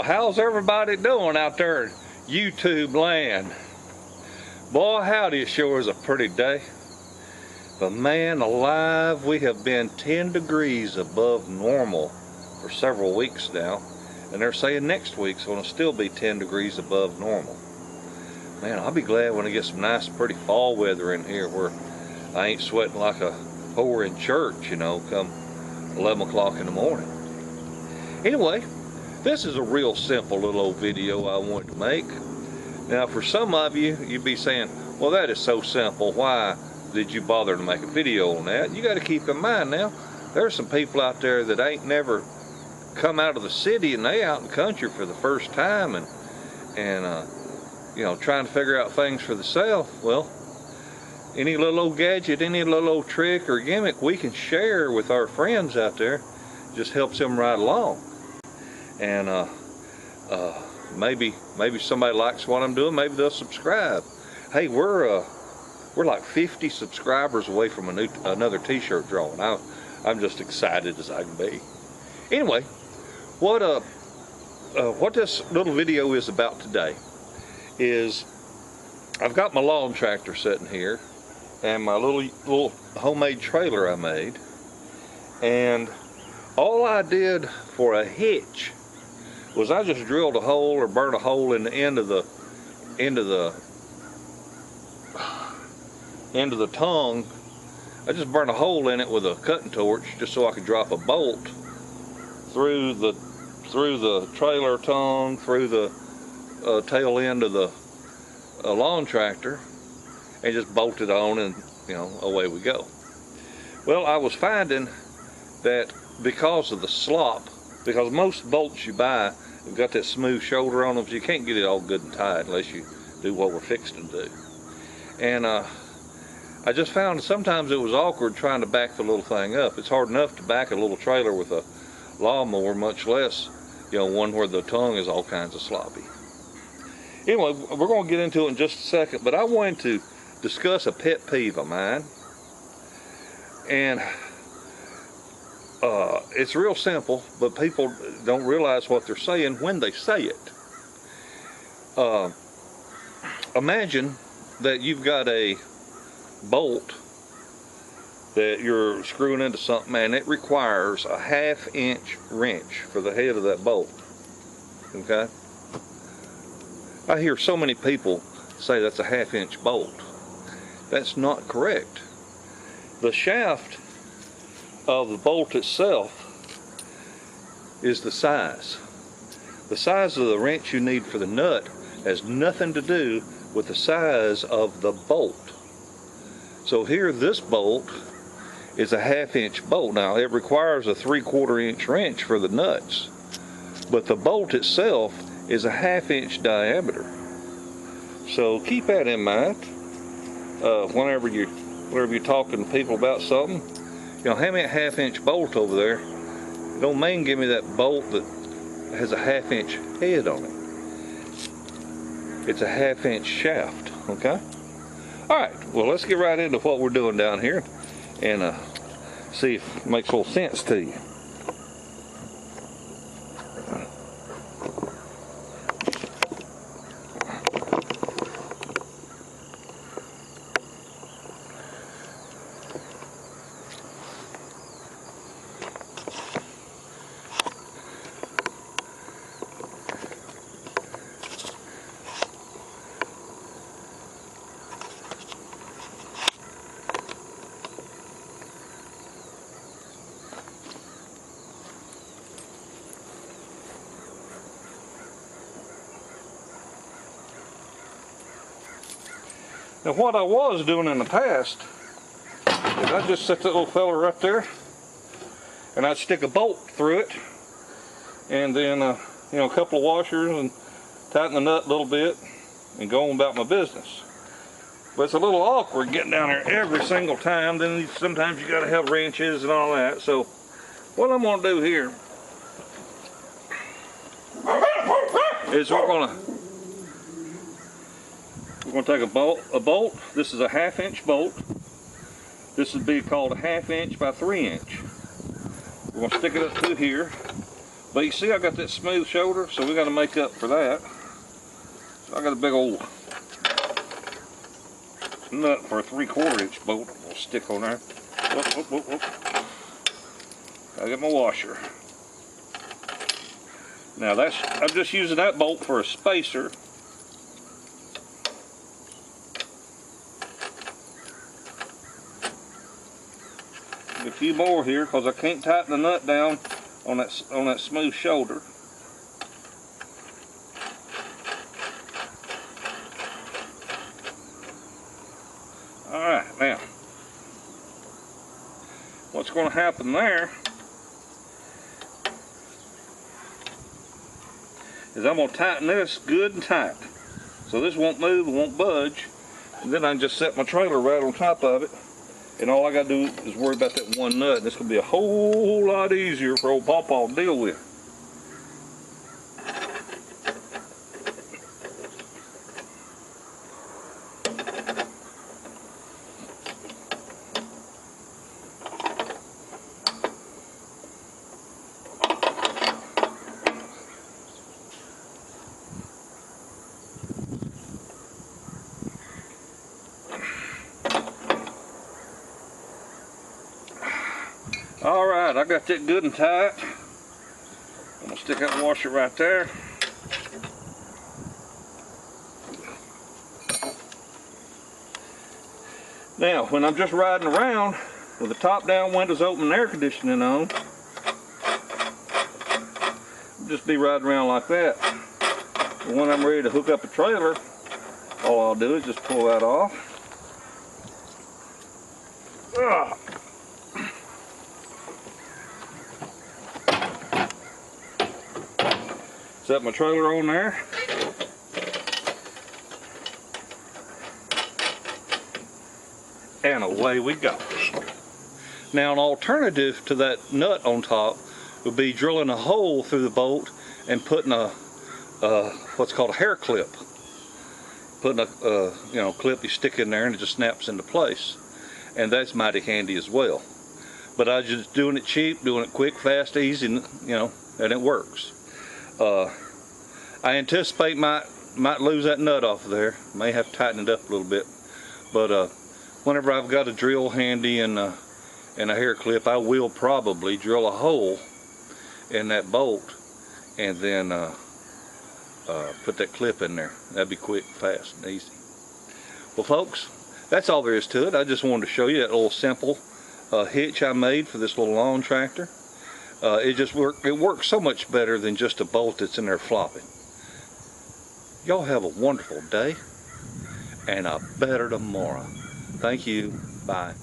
Well, how's everybody doing out there in YouTube land? Boy, howdy, it sure is a pretty day. But man alive, we have been 10 degrees above normal for several weeks now. And they're saying next week's going to still be 10 degrees above normal. Man, I'll be glad when I get some nice, pretty fall weather in here where I ain't sweating like a whore in church, you know, come 11 o'clock in the morning. Anyway, this is a real simple little old video I wanted to make. Now, for some of you, you'd be saying, well, that is so simple. Why did you bother to make a video on that? You got to keep in mind now, there's some people out there that ain't never come out of the city and they out in the country for the first time and you know, trying to figure out things for themselves. Well, any little old gadget, any little old trick or gimmick we can share with our friends out there just helps them right along. And maybe somebody likes what I'm doing, maybe they'll subscribe. Hey, we're like 50 subscribers away from another t-shirt drawing. I'm just excited as I can be. Anyway, what this little video is about today is I've got my lawn tractor sitting here and my little homemade trailer I made, and all I did for a hitch was I just drilled a hole or burnt a hole in the end of the tongue. I just burned a hole in it with a cutting torch just so I could drop a bolt through the trailer tongue, through the tail end of the lawn tractor, and just bolt it on, and you know, away we go. Well, I was finding that because of the slop, because most bolts you buy have got that smooth shoulder on them, so you can't get it all good and tight unless you do what we're fixing to do. And I just found sometimes it was awkward trying to back the little thing up. It's hard enough to back a little trailer with a lawnmower, much less, you know, one where the tongue is all kinds of sloppy. Anyway, we're going to get into it in just a second, but I wanted to discuss a pet peeve of mine. And it's real simple, but people don't realize what they're saying when they say it. Imagine that you've got a bolt that you're screwing into something, and it requires a 1/2 inch wrench for the head of that bolt. Okay? I hear so many people say that's a 1/2 inch bolt. That's not correct. The shaft of the bolt itself is the size. The size of the wrench you need for the nut has nothing to do with the size of the bolt. So here, this bolt is a 1/2 inch bolt. Now, it requires a 3/4 inch wrench for the nuts, but the bolt itself is a 1/2 inch diameter. So keep that in mind whenever you're talking to people about something. You know, hand me a 1/2 inch bolt over there. Don't mean give me that bolt that has a 1/2 inch head on it. It's a 1/2 inch shaft, okay? All right, well, let's get right into what we're doing down here and see if it makes a little sense to you. Now, what I was doing in the past is I'd just set that little fella right there and I'd stick a bolt through it, and then you know, a couple of washers and tighten the nut a little bit and go on about my business. But it's a little awkward getting down there every single time. Then sometimes you got to have wrenches and all that. So what I'm going to do here is we're going to take a bolt. This is a 1/2 inch bolt. This would be called a 1/2 inch by 3 inch. We're going to stick it up through here But you see I got that smooth shoulder, so we got to make up for that. So I got a big old nut for a 3/4 inch bolt. We'll stick on there. Whoop, whoop, whoop, whoop. I got my washer. Now I'm just using that bolt for a spacer. A few more here because I can't tighten the nut down on that smooth shoulder. All right, now what's going to happen there is I'm going to tighten this good and tight, so this won't move, it won't budge, and then I can just set my trailer right on top of it, and all I got to do is worry about that one nut, and it's going to be a whole lot easier for old Pawpaw to deal with. All right, I got that good and tight. I'm gonna stick that washer right there. Now, when I'm just riding around with the top down, windows open, and air conditioning on, I'll just be riding around like that. And when I'm ready to hook up a trailer, all I'll do is just pull that off. Ugh. Set my trailer on there. And away we go. Now an alternative to that nut on top would be drilling a hole through the bolt and putting a what's called a hair clip. Putting a clip you stick in there and it just snaps into place. And that's mighty handy as well. But I was just doing it cheap, doing it quick, fast, easy, and it works. I anticipate might lose that nut off of there. May have to tighten it up a little bit. But whenever I've got a drill handy and a hair clip, I will probably drill a hole in that bolt and then put that clip in there. That'd be quick, fast, and easy. Well, folks, that's all there is to it. I just wanted to show you that little simple hitch I made for this little lawn tractor. It works so much better than just a bolt that's in there flopping. Y'all have a wonderful day and a better tomorrow. Thank you. Bye.